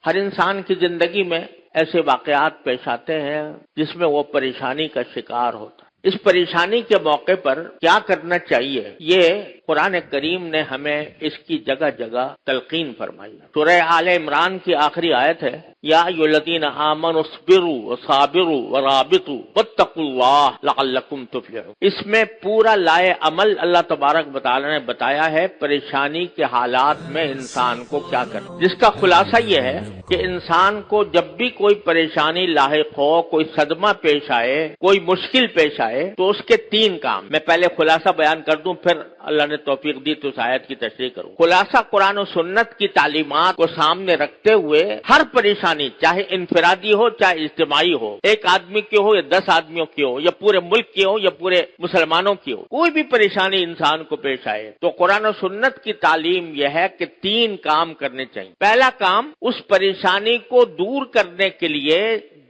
ہر انسان کی زندگی میں ایسے واقعات پیش آتے ہیں جس میں وہ پریشانی کا شکار ہوتا ہے۔ اس پریشانی کے موقع پر کیا کرنا چاہیے، یہ قرآن کریم نے ہمیں اس کی جگہ جگہ تلقین فرمائی۔ سورہ آل عمران کی آخری آیت ہے، یا ایھا الذین آمنوا اصبروا وصابروا ورابطوا واتقوا اللہ لعلکم تفلحون۔ اس میں پورا لائے عمل اللہ تبارک و تعالی نے بتایا ہے پریشانی کے حالات میں انسان کو کیا کرنا، جس کا خلاصہ یہ ہے کہ انسان کو جب بھی کوئی پریشانی لاحق ہو، کوئی صدمہ پیش آئے، کوئی مشکل پیش آئے، تو اس کے تین کام، میں پہلے خلاصہ بیان کر دوں پھر اللہ نے توفیق دی تو اس آیت کی تشریح کروں۔ خلاصہ قرآن و سنت کی تعلیمات کو سامنے رکھتے ہوئے ہر پریشانی، چاہے انفرادی ہو چاہے اجتماعی ہو، ایک آدمی کی ہو یا 10 آدمیوں کی ہو یا پورے ملک کی ہو یا پورے مسلمانوں کی ہو، کوئی بھی پریشانی انسان کو پیش آئے تو قرآن و سنت کی تعلیم یہ ہے کہ تین کام کرنے چاہیے۔ پہلا کام، اس پریشانی کو دور کرنے کے لیے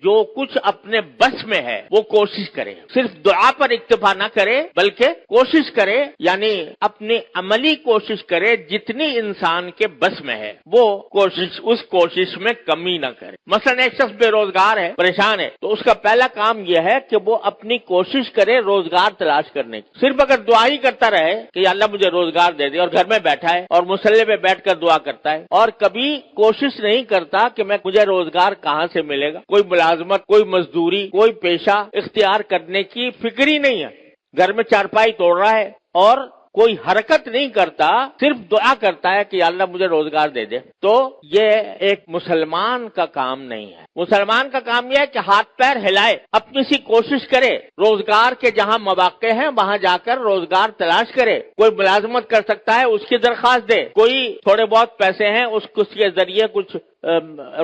جو کچھ اپنے بس میں ہے وہ کوشش کرے، صرف دعا پر اکتفا نہ کرے بلکہ کوشش کرے، یعنی اپنی عملی کوشش کرے، جتنی انسان کے بس میں ہے وہ کوشش، اس کوشش میں کمی نہ کرے۔ مثلا ایک شخص بے روزگار ہے، پریشان ہے، تو اس کا پہلا کام یہ ہے کہ وہ اپنی کوشش کرے روزگار تلاش کرنے کی۔ صرف اگر دعا ہی کرتا رہے کہ یا اللہ مجھے روزگار دے دے، اور گھر میں بیٹھا ہے اور مصلی پہ بیٹھ کر دعا کرتا ہے اور کبھی کوشش نہیں کرتا کہ مجھے روزگار کہاں سے ملے گا، کوئی ملازمت، کوئی مزدوری، کوئی پیشہ اختیار کرنے کی فکر ہی نہیں ہے، گھر میں چارپائی توڑ رہا ہے اور کوئی حرکت نہیں کرتا، صرف دعا کرتا ہے کہ یا اللہ مجھے روزگار دے دے، تو یہ ایک مسلمان کا کام نہیں ہے۔ مسلمان کا کام یہ ہے کہ ہاتھ پیر ہلائے، اپنی سی کوشش کرے، روزگار کے جہاں مواقع ہیں وہاں جا کر روزگار تلاش کرے، کوئی ملازمت کر سکتا ہے اس کی درخواست دے، کوئی تھوڑے بہت پیسے ہیں اس کے ذریعے کچھ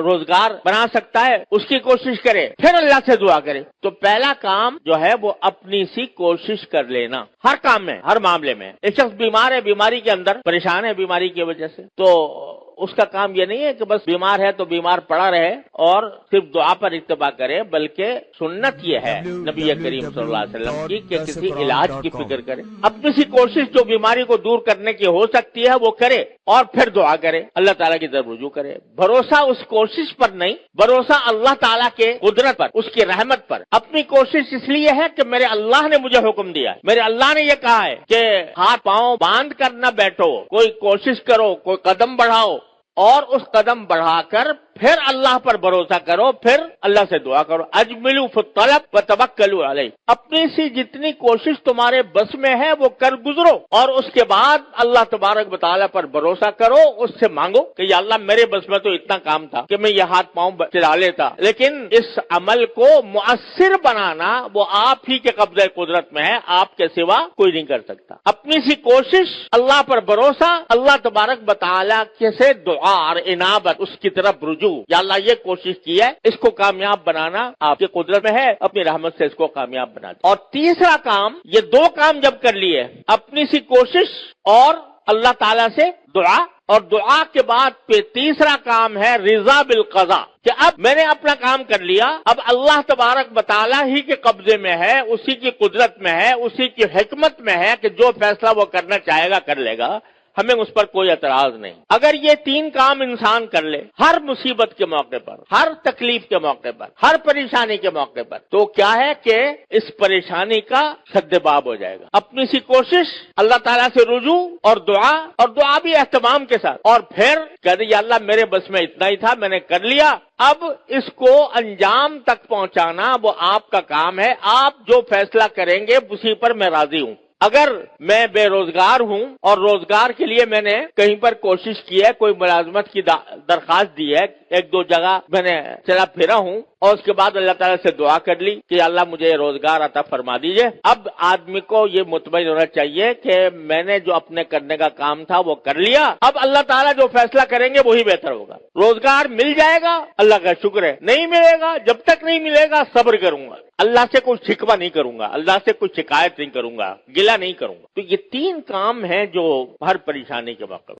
روزگار بنا سکتا ہے اس کی کوشش کرے، پھر اللہ سے دعا کرے۔ تو پہلا کام جو ہے وہ اپنی سی کوشش کر لینا، ہر کام میں، ہر معاملے میں۔ ایک شخص بیمار ہے، بیماری کے اندر پریشان ہے بیماری کی وجہ سے، تو اس کا کام یہ نہیں ہے کہ بس بیمار ہے تو بیمار پڑا رہے اور صرف دعا پر اکتفا کرے، بلکہ سنت یہ ہے نبی کریم صلی اللہ علیہ وسلم کی کہ کسی علاج کی فکر کرے، اپنی سی کوشش جو بیماری کو دور کرنے کی ہو سکتی ہے وہ کرے اور پھر دعا کرے، اللہ تعالیٰ کی طرف رجوع کرے۔ بھروسہ اس کوشش پر نہیں، بھروسہ اللہ تعالیٰ کے قدرت پر، اس کی رحمت پر۔ اپنی کوشش اس لیے ہے کہ میرے اللہ نے مجھے حکم دیا ہے، میرے اللہ نے یہ کہا ہے کہ ہاتھ پاؤں باندھ کر نہ بیٹھو، کوئی کوشش کرو، کوئی قدم بڑھاؤ، اور اس قدم بڑھا کر پھر اللہ پر بھروسہ کرو، پھر اللہ سے دعا کرو۔ اجملوا فی الطلب وتوکلوا علیہ، اپنی سی جتنی کوشش تمہارے بس میں ہے وہ کر گزرو اور اس کے بعد اللہ تبارک و تعالیٰ پر بھروسہ کرو، اس سے مانگو کہ یا اللہ میرے بس میں تو اتنا کام تھا کہ میں یہ ہاتھ پاؤں چلا لیتا، لیکن اس عمل کو مؤثر بنانا وہ آپ ہی کے قبضہ قدرت میں ہے، آپ کے سوا کوئی نہیں کر سکتا۔ اپنی سی کوشش، اللہ پر بھروسہ، اللہ تبارک و تعالیٰ سے دعا اور انابت، اس کی طرف رجوع، یا اللہ یہ کوشش کی ہے، اس کو کامیاب بنانا آپ کی قدرت میں ہے، اپنی رحمت سے اس کو کامیاب بنا دیں۔ اور تیسرا کام، یہ دو کام جب کر لیے، اپنی سی کوشش اور اللہ تعالیٰ سے دعا، اور دعا کے بعد پھر تیسرا کام ہے رضا بالقضاء، کہ اب میں نے اپنا کام کر لیا، اب اللہ تبارک و تعالیٰ ہی کے قبضے میں ہے، اسی کی قدرت میں ہے، اسی کی حکمت میں ہے کہ جو فیصلہ وہ کرنا چاہے گا کر لے گا، ہمیں اس پر کوئی اعتراض نہیں۔ اگر یہ تین کام انسان کر لے ہر مصیبت کے موقع پر، ہر تکلیف کے موقع پر، ہر پریشانی کے موقع پر، تو کیا ہے کہ اس پریشانی کا سدباب ہو جائے گا۔ اپنی سی کوشش، اللہ تعالیٰ سے رجوع اور دعا بھی اہتمام کے ساتھ، اور پھر کہتے یا اللہ میرے بس میں اتنا ہی تھا، میں نے کر لیا، اب اس کو انجام تک پہنچانا وہ آپ کا کام ہے، آپ جو فیصلہ کریں گے اسی پر میں راضی ہوں۔ اگر میں بے روزگار ہوں اور روزگار کے لیے میں نے کہیں پر کوشش کی ہے، کوئی ملازمت کی درخواست دی ہے، ایک دو جگہ میں نے چلا پھرا ہوں اور اس کے بعد اللہ تعالیٰ سے دعا کر لی کہ اللہ مجھے روزگار عطا فرما دیجئے، اب آدمی کو یہ مطمئن ہونا چاہیے کہ میں نے جو اپنے کرنے کا کام تھا وہ کر لیا، اب اللہ تعالیٰ جو فیصلہ کریں گے وہی بہتر ہوگا۔ روزگار مل جائے گا، اللہ کا شکر ہے، نہیں ملے گا، جب تک نہیں ملے گا صبر کروں گا، اللہ سے کوئی شکوہ نہیں کروں گا، اللہ سے کوئی شکایت نہیں کروں گا، گلہ نہیں کروں گا۔ تو یہ تین کام ہیں جو ہر پریشانی کے وقت